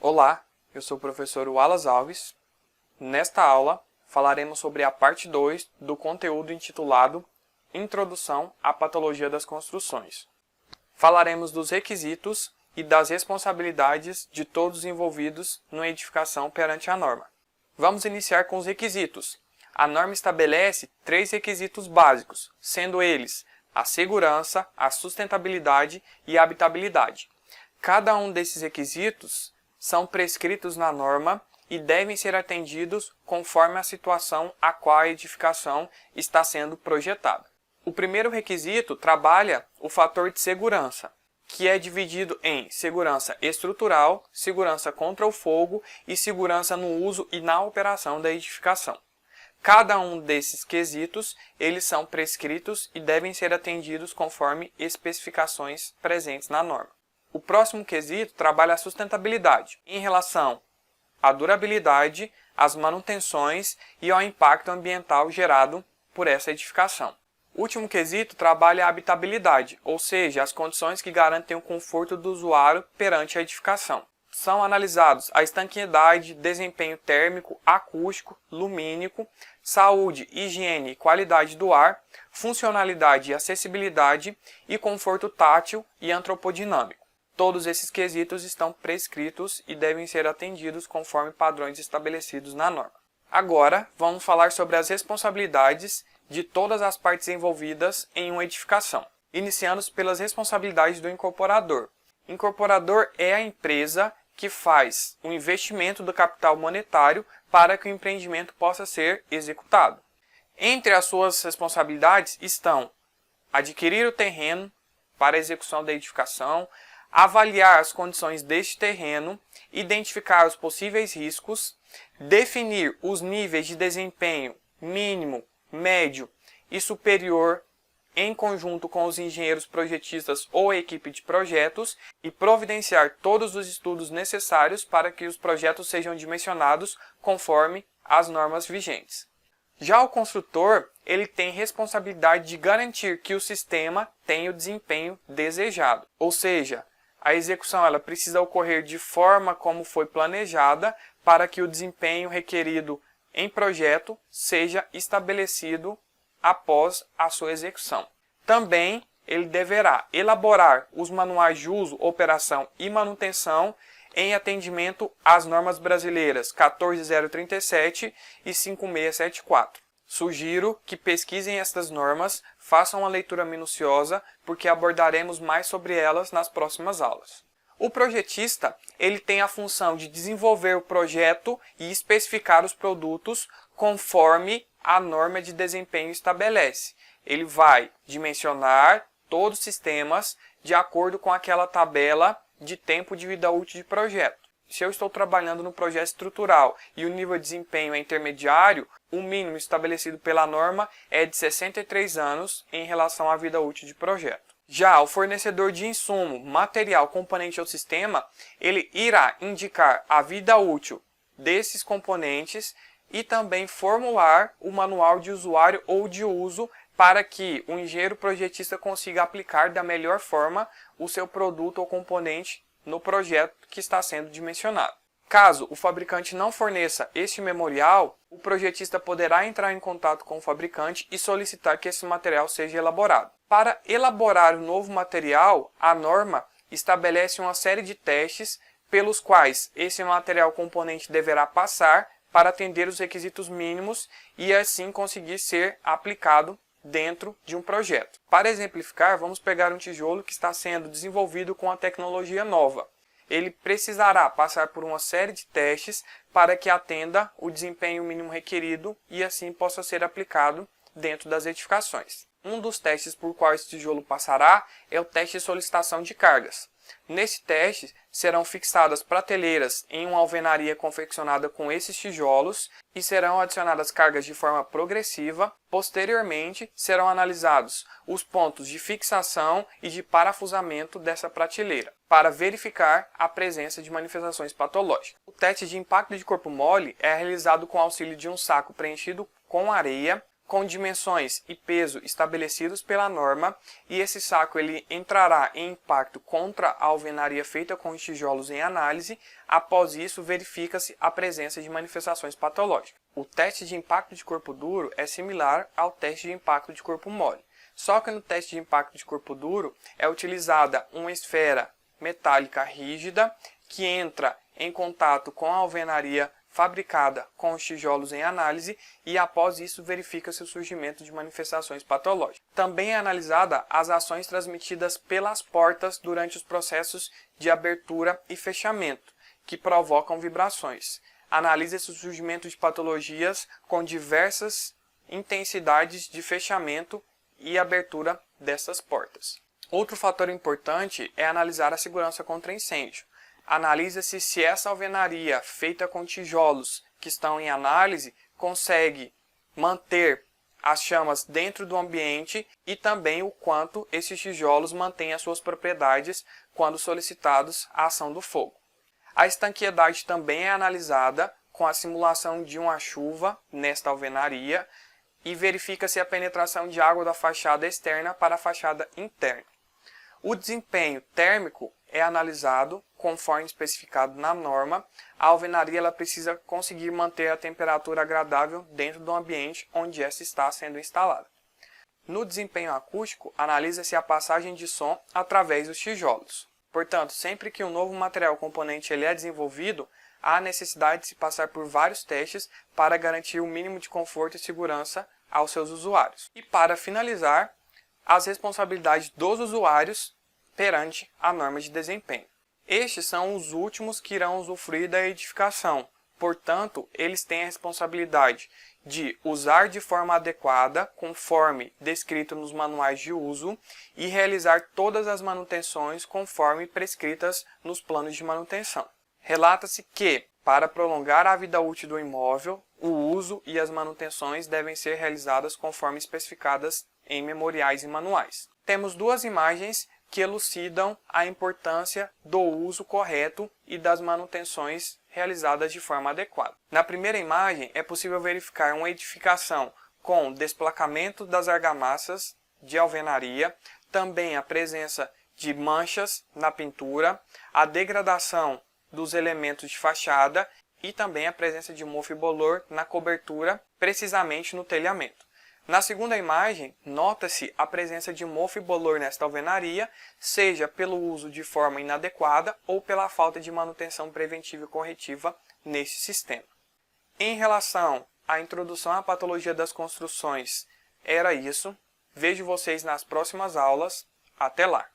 Olá, eu sou o professor Wallace Alves. Nesta aula, falaremos sobre a parte 2 do conteúdo intitulado Introdução à Patologia das Construções. Falaremos dos requisitos e das responsabilidades de todos os envolvidos na edificação perante a norma. Vamos iniciar com os requisitos. A norma estabelece 3 requisitos básicos, sendo eles a segurança, a sustentabilidade e a habitabilidade. Cada um desses requisitos são prescritos na norma e devem ser atendidos conforme a situação a qual a edificação está sendo projetada. O primeiro requisito trabalha o fator de segurança, que é dividido em segurança estrutural, segurança contra o fogo e segurança no uso e na operação da edificação. Cada um desses quesitos, eles são prescritos e devem ser atendidos conforme especificações presentes na norma. O próximo quesito trabalha a sustentabilidade, em relação à durabilidade, às manutenções e ao impacto ambiental gerado por essa edificação. O último quesito trabalha a habitabilidade, ou seja, as condições que garantem o conforto do usuário perante a edificação. São analisados a estanqueidade, desempenho térmico, acústico, lumínico, saúde, higiene e qualidade do ar, funcionalidade e acessibilidade e conforto tátil e antropodinâmico. Todos esses quesitos estão prescritos e devem ser atendidos conforme padrões estabelecidos na norma. Agora, vamos falar sobre as responsabilidades de todas as partes envolvidas em uma edificação. Iniciando pelas responsabilidades do incorporador. O incorporador é a empresa que faz o investimento do capital monetário para que o empreendimento possa ser executado. Entre as suas responsabilidades estão adquirir o terreno para a execução da edificação, avaliar as condições deste terreno, identificar os possíveis riscos, definir os níveis de desempenho mínimo, médio e superior em conjunto com os engenheiros projetistas ou a equipe de projetos e providenciar todos os estudos necessários para que os projetos sejam dimensionados conforme as normas vigentes. Já o construtor, ele tem responsabilidade de garantir que o sistema tenha o desempenho desejado, ou seja, a execução ela precisa ocorrer de forma como foi planejada para que o desempenho requerido em projeto seja estabelecido após a sua execução. Também ele deverá elaborar os manuais de uso, operação e manutenção em atendimento às normas brasileiras 14037 e 5674. Sugiro que pesquisem estas normas, façam uma leitura minuciosa, porque abordaremos mais sobre elas nas próximas aulas. O projetista ele tem a função de desenvolver o projeto e especificar os produtos conforme a norma de desempenho estabelece. Ele vai dimensionar todos os sistemas de acordo com aquela tabela de tempo de vida útil de projeto. Se eu estou trabalhando no projeto estrutural e o nível de desempenho é intermediário, o mínimo estabelecido pela norma é de 63 anos em relação à vida útil de projeto. Já o fornecedor de insumo, material, componente ou sistema, ele irá indicar a vida útil desses componentes e também formular o manual de usuário ou de uso para que o engenheiro projetista consiga aplicar da melhor forma o seu produto ou componente no projeto que está sendo dimensionado. Caso o fabricante não forneça este memorial, o projetista poderá entrar em contato com o fabricante e solicitar que esse material seja elaborado. Para elaborar o novo material, a norma estabelece uma série de testes pelos quais esse material componente deverá passar para atender os requisitos mínimos e assim conseguir ser aplicado dentro de um projeto. Para exemplificar, vamos pegar um tijolo que está sendo desenvolvido com a tecnologia nova. Ele precisará passar por uma série de testes para que atenda o desempenho mínimo requerido e assim possa ser aplicado dentro das edificações. Um dos testes por qual esse tijolo passará é o teste de solicitação de cargas. Nesse teste, serão fixadas prateleiras em uma alvenaria confeccionada com esses tijolos e serão adicionadas cargas de forma progressiva. Posteriormente, serão analisados os pontos de fixação e de parafusamento dessa prateleira, para verificar a presença de manifestações patológicas. O teste de impacto de corpo mole é realizado com auxílio de um saco preenchido com areia, com dimensões e peso estabelecidos pela norma, e esse saco ele entrará em impacto contra a alvenaria feita com os tijolos em análise. Após isso, verifica-se a presença de manifestações patológicas. O teste de impacto de corpo duro é similar ao teste de impacto de corpo mole, só que no teste de impacto de corpo duro é utilizada uma esfera metálica rígida que entra em contato com a alvenaria fabricada com os tijolos em análise, e após isso verifica-se o surgimento de manifestações patológicas. Também é analisada as ações transmitidas pelas portas durante os processos de abertura e fechamento, que provocam vibrações. Analisa-se o surgimento de patologias com diversas intensidades de fechamento e abertura dessas portas. Outro fator importante é analisar a segurança contra incêndio. Analisa-se se essa alvenaria feita com tijolos que estão em análise consegue manter as chamas dentro do ambiente, e também o quanto esses tijolos mantêm as suas propriedades quando solicitados à ação do fogo. A estanqueidade também é analisada com a simulação de uma chuva nesta alvenaria, e verifica-se a penetração de água da fachada externa para a fachada interna. O desempenho térmico é analisado conforme especificado na norma. A alvenaria ela precisa conseguir manter a temperatura agradável dentro do ambiente onde essa está sendo instalada. No desempenho acústico, analisa-se a passagem de som através dos tijolos. Portanto, sempre que um novo material componente ele é desenvolvido, há necessidade de se passar por vários testes para garantir o mínimo de conforto e segurança aos seus usuários. E para finalizar, as responsabilidades dos usuários perante a norma de desempenho. Estes são os últimos que irão usufruir da edificação. Portanto, eles têm a responsabilidade de usar de forma adequada, conforme descrito nos manuais de uso, e realizar todas as manutenções conforme prescritas nos planos de manutenção. Relata-se que, para prolongar a vida útil do imóvel, o uso e as manutenções devem ser realizadas conforme especificadas em memoriais e manuais. Temos duas imagens que elucidam a importância do uso correto e das manutenções realizadas de forma adequada. Na primeira imagem, é possível verificar uma edificação com desplacamento das argamassas de alvenaria, também a presença de manchas na pintura, a degradação dos elementos de fachada e também a presença de mofo e bolor na cobertura, precisamente no telhamento. Na segunda imagem, nota-se a presença de mofo e bolor nesta alvenaria, seja pelo uso de forma inadequada ou pela falta de manutenção preventiva e corretiva neste sistema. Em relação à introdução à patologia das construções, era isso. Vejo vocês nas próximas aulas. Até lá!